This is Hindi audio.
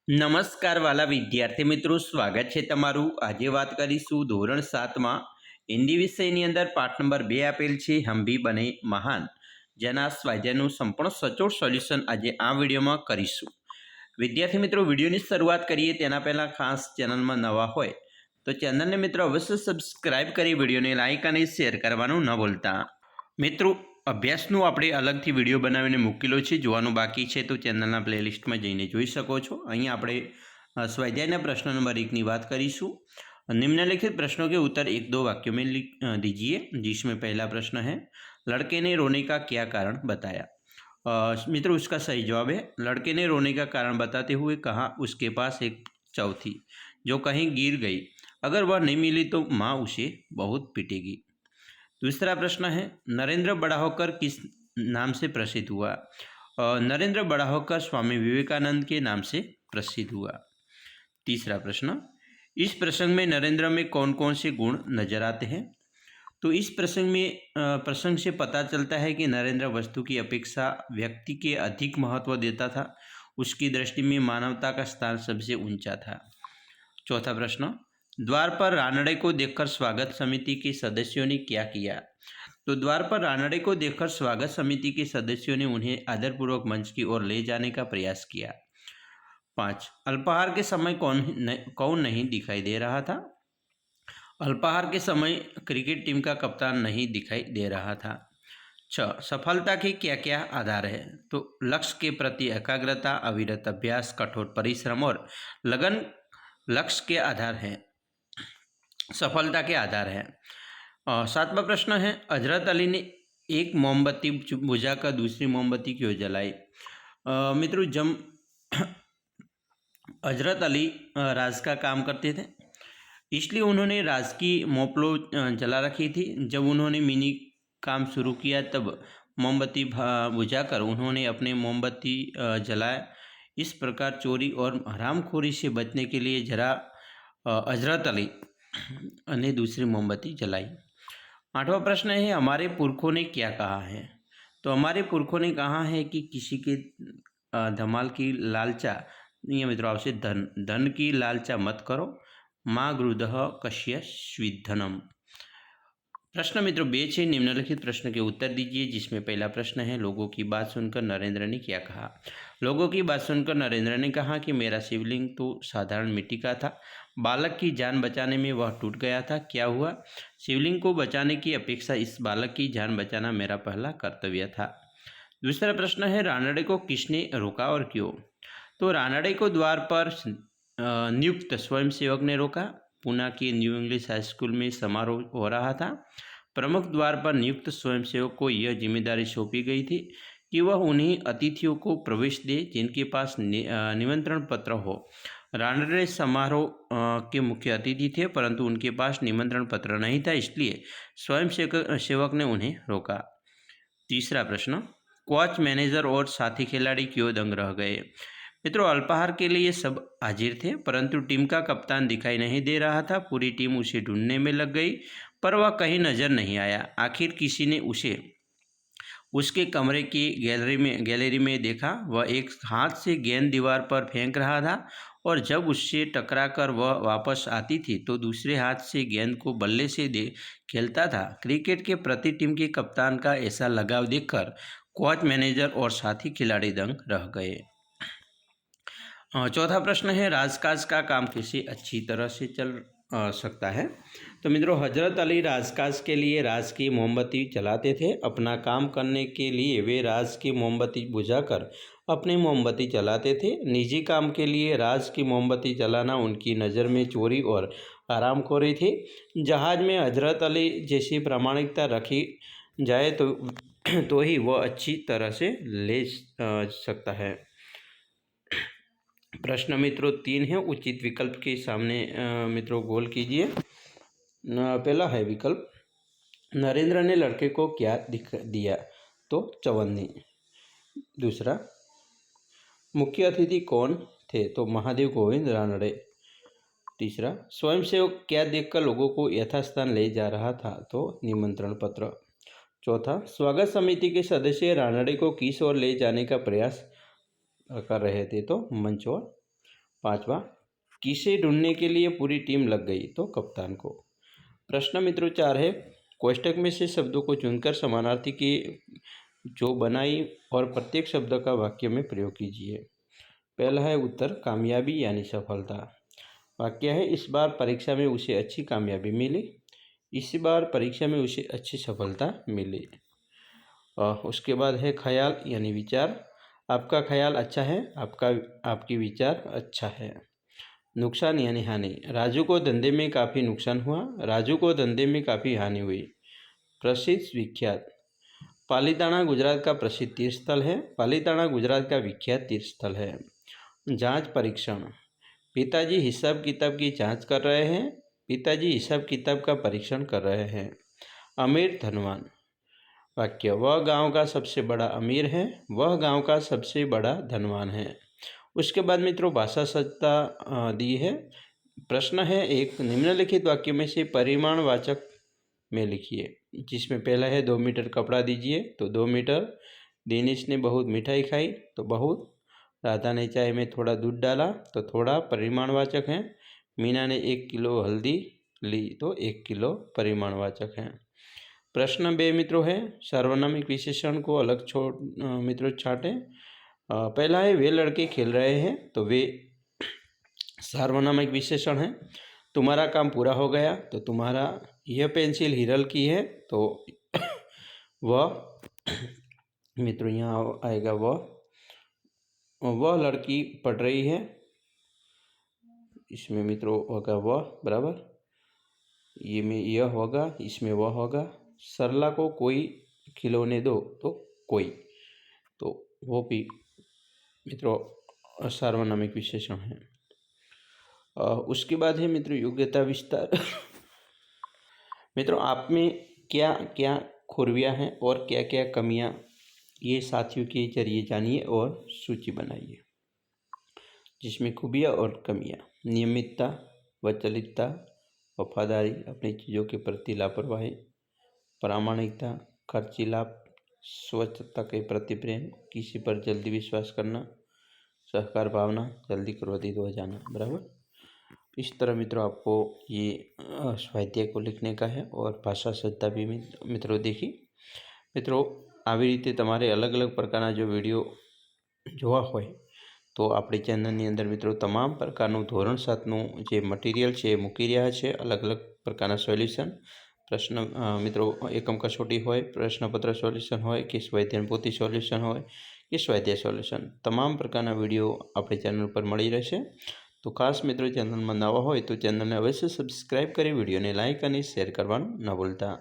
નમસ્કાર વાલા વિદ્યાર્થી મિત્રો, સ્વાગત છે તમારું। આજે વાત કરીશું ધોરણ 7માં હિન્દી વિષયની અંદર પાઠ નંબર 2 આપેલ છે હમ ભી બને મહાન, જેના સ્વાધ્યાયનું સંપૂર્ણ સચોટ સોલ્યુશન આજે આ વિડીયોમાં કરીશું। વિદ્યાર્થી મિત્રો, વિડીયોની શરૂઆત કરીએ તેના પહેલાં ખાસ ચેનલમાં નવા હોય તો ચેનલને મિત્રો અવશ્ય સબસ્ક્રાઇબ કરી વિડીયોને લાઇક અને શેર કરવાનું ન ભૂલતા। મિત્રો, અભ્યાસનું આપણે અલગથી વિડીયો બનાવીને મૂકેલો છે, જોવાનું બાકી છે તો ચેનલના પ્લેલિસ્ટમાં જઈને જોઈ શકો છો। અહીં આપણે સ્વાધ્યાયના પ્રશ્ન नंबर 1 की बात करीશું। निम्नलिखित प्रश्नों के उत्तर 1-2 वाक्यों में लिख दीजिए, जिसमें पहला प्रश्न है लड़के ने रोने का क्या कारण बताया। मित्रों, उसका सही जवाब है लड़के ने रोने का कारण बताते हुए कहा उसके पास एक चाव थी जो कहीं गिर गई, अगर वह नहीं मिली तो माँ उसे बहुत पीटेगी। दूसरा प्रश्न है नरेंद्र बड़ा होकर किस नाम से प्रसिद्ध हुआ। नरेंद्र बड़ा होकर स्वामी विवेकानंद के नाम से प्रसिद्ध हुआ। तीसरा प्रश्न, इस प्रसंग में नरेंद्र में कौन कौन से गुण नजर आते हैं। तो इस प्रसंग से पता चलता है कि नरेंद्र वस्तु की अपेक्षा व्यक्ति के अधिक महत्व देता था, उसकी दृष्टि में मानवता का स्थान सबसे ऊंचा था। चौथा प्रश्न, द्वार पर रानड़े को देखकर स्वागत समिति के सदस्यों ने क्या किया। तो द्वार पर रानड़े को देखकर स्वागत समिति के सदस्यों ने उन्हें आदरपूर्वक मंच की ओर ले जाने का प्रयास किया। 5, अल्पाहार के समय कौन नहीं दिखाई दे रहा था। अल्पाहार के समय क्रिकेट टीम का कप्तान नहीं दिखाई दे रहा था। 6, सफलता के क्या क्या आधार है। तो लक्ष्य के प्रति एकाग्रता, अविरत अभ्यास, कठोर परिश्रम और लगन लक्ष्य के आधार हैं, सफलता के आधार हैं। 7वां प्रश्न है हजरत अली ने एक मोमबत्ती बुझाकर दूसरी मोमबत्ती क्यों जलाई। मित्रों, जब हजरत अली राज का काम करते थे इसलिए उन्होंने राज की मोपलो जला रखी थी। जब उन्होंने मिनी काम शुरू किया तब मोमबत्ती बुझाकर उन्होंने अपने मोमबत्ती जलाया। इस प्रकार चोरी और हरामखोरी से बचने के लिए हजरत अली ने दूसरी मोमबत्ती जलाई। 8वां प्रश्न है हमारे पुरखों ने क्या कहा है। तो हमारे पुरखों ने कहा है कि किसी के धमाल की लालचा, ये मित्रों आवश्य धन की लालचा मत करो, माँ गृदह कश्य स्विधनम। प्रश्न मित्रों 2 है निम्नलिखित प्रश्न के उत्तर दीजिए, जिसमें पहला प्रश्न है लोगों की बात सुनकर नरेंद्र ने क्या कहा। लोगों की बात सुनकर नरेंद्र ने कहा कि मेरा शिवलिंग तो साधारण मिट्टी का था, बालक की जान बचाने में वह टूट गया था। क्या हुआ, शिवलिंग को बचाने की अपेक्षा इस बालक की जान बचाना मेरा पहला कर्तव्य था। दूसरा प्रश्न है रानड़े को किसने रोका और क्यों। तो रानड़े को द्वार पर नियुक्त स्वयंसेवक ने रोका। पूना के न्यू इंग्लिश हाई स्कूल में समारोह हो रहा था। प्रमुख द्वार पर नियुक्त स्वयंसेवक को यह जिम्मेदारी सौंपी गई थी कि वह उन्हीं अतिथियों को प्रवेश दे जिनके पास निमंत्रण पत्र हो। रानड़े समारोह के मुख्य अतिथि थे, परंतु उनके पास निमंत्रण पत्र नहीं था, इसलिए स्वयंसेवक ने उन्हें रोका। तीसरा प्रश्न, कोच, मैनेजर और साथी खिलाड़ी क्यों दंग रह गए। मित्रों, अल्पाहार के लिए सब हाजिर थे, परंतु टीम का कप्तान दिखाई नहीं दे रहा था। पूरी टीम उसे ढूंढने में लग गई, पर वह कहीं नजर नहीं आया। आखिर किसी ने उसे उसके कमरे की गैलरी में देखा। वह एक हाथ से गेंद दीवार पर फेंक रहा था और जब उससे टकराकर वह वापस आती थी तो दूसरे हाथ से गेंद को बल्ले से खेलता था। क्रिकेट के प्रति टीम के कप्तान का ऐसा लगाव देखकर कोच, मैनेजर और साथी खिलाड़ी दंग रह गए। चौथा प्रश्न है राजकाज का काम कैसे अच्छी तरह से चल सकता है। तो मित्रों, हजरत अली राजकाज के लिए राज की मोमबत्ती जलाते थे। अपना काम करने के लिए वे राज की मोमबत्ती बुझाकर अपनी मोमबत्ती जलाते थे। निजी काम के लिए राज की मोमबत्ती जलाना उनकी नज़र में चोरी और हरामखोरी थी। जहाज में हजरत अली जैसी प्रामाणिकता रखी जाए तो ही वह अच्छी तरह से ले सकता है। प्रश्न मित्रों 3 है, उचित विकल्प के सामने मित्रों गोल कीजिए। पहला है विकल्प नरेंद्र ने लड़के को क्या दिया, तो चवन्नी। दूसरा, मुख्य अतिथि कौन थे, तो महादेव गोविंद रानड़े। तीसरा, स्वयंसेवक क्या देखकर लोगों को यथास्थान ले जा रहा था, तो निमंत्रण पत्र। चौथा, स्वागत समिति के सदस्य रानड़े को किस ओर ले जाने का प्रयास कर रहे थे, तो मंच ओर। 5वां, किसे ढूंढने के लिए पूरी टीम लग गई? तो कप्तान को। प्रश्न मित्रों 4 है, कोष्टक में से शब्दों को चुनकर समानार्थी की जो बनाई और प्रत्येक शब्द का वाक्य में प्रयोग कीजिए। पहला है उत्तर, कामयाबी यानी सफलता। वाक्य है, इस बार परीक्षा में उसे अच्छी कामयाबी मिली। इस बार परीक्षा में उसे अच्छी सफलता मिली। उसके बाद है ख्याल यानी विचार। आपका ख्याल अच्छा है, आपकी विचार अच्छा है। नुकसान यानी हानि। राजू को धंधे में काफ़ी नुकसान हुआ। राजू को धंधे में काफ़ी हानि हुई। प्रसिद्ध विख्यात। पालीताणा गुजरात का प्रसिद्ध तीर्थ स्थल है। पालीताणा गुजरात का विख्यात तीर्थ स्थल है। जांच परीक्षण। पिताजी हिसाब किताब की जांच कर रहे हैं। पिताजी हिसाब किताब का परीक्षण कर रहे हैं। अमीर धनवान। वाक्य, वह गांव का सबसे बड़ा अमीर है, वह गांव का सबसे बड़ा धनवान है। उसके बाद मित्रों भाषा सज्जता दी है। प्रश्न है, एक निम्नलिखित वाक्य में से परिमाणवाचक में लिखिए, जिसमें पहला है 2 मीटर कपड़ा दीजिए, तो 2 मीटर। दिनेश ने बहुत मिठाई खाई, तो बहुत। राधा ने चाय में थोड़ा दूध डाला, तो थोड़ा परिमाणवाचक है। मीना ने 1 किलो हल्दी ली, तो 1 किलो परिमाणवाचक है। प्रश्न 2 मित्रों है, सार्वनामिक विशेषण को अलग मित्रों छाटें। पहला है, वे लड़के खेल रहे हैं, तो वे सार्वनामिक विशेषण है। तुम्हारा काम पूरा हो गया, तो तुम्हारा। यह पेंसिल हिरल की है, तो वह मित्रों यहाँ आएगा वह लड़की पढ़ रही है, इसमें मित्रों होगा वह, बराबर। ये में यह होगा, इसमें वह होगा। सरला को कोई खिलौने दो, तो कोई, तो वो भी मित्रों सार्वनामिक विशेषण है। उसके बाद है मित्रों योग्यता विस्तार। मित्रों आप में क्या क्या खूबियाँ हैं और क्या क्या कमियाँ, ये साथियों के जरिए जानिए और सूची बनाइए, जिसमें खूबियाँ और कमियाँ। नियमितता, वचलितता, वफादारी, अपनी चीज़ों के प्रति लापरवाही, प्रामाणिकता, खर्चीलाप, स्वच्छता के प्रति प्रेम, किसी पर जल्दी विश्वास करना, सहकार भावना, जल्दी क्रोधित हो जाना, बराबर। इस तरह मित्रों आपको ये स्वाध्याय को लिखने का है और भाषा सज्जता भी मित्रों देखी। मित्रों આવી રીતે તમારે અલગ અલગ પ્રકારના જો વિડીયો જોવા હોય તો આપણી ચેનલની અંદર મિત્રો તમામ પ્રકારનું ધોરણ 7નું જે મટીરિયલ છે એ મૂકી રહ્યા છે, અલગ અલગ પ્રકારના સોલ્યુશન, પ્રશ્ન મિત્રો એકમ કસોટી હોય, પ્રશ્નપત્ર સોલ્યુશન હોય કે સ્વાધ્યાય પોથી સોલ્યુશન હોય કે સ્વાધ્યાય સોલ્યુશન, તમામ પ્રકારના વિડીયો આપણી ચેનલ પર મળી રહેશે। તો ખાસ મિત્રો ચેનલમાં નવા હોય તો ચેનલને અવશ્ય સબસ્ક્રાઈબ કરી વિડીયોને લાઇક અને શેર કરવાનું ન ભૂલતા।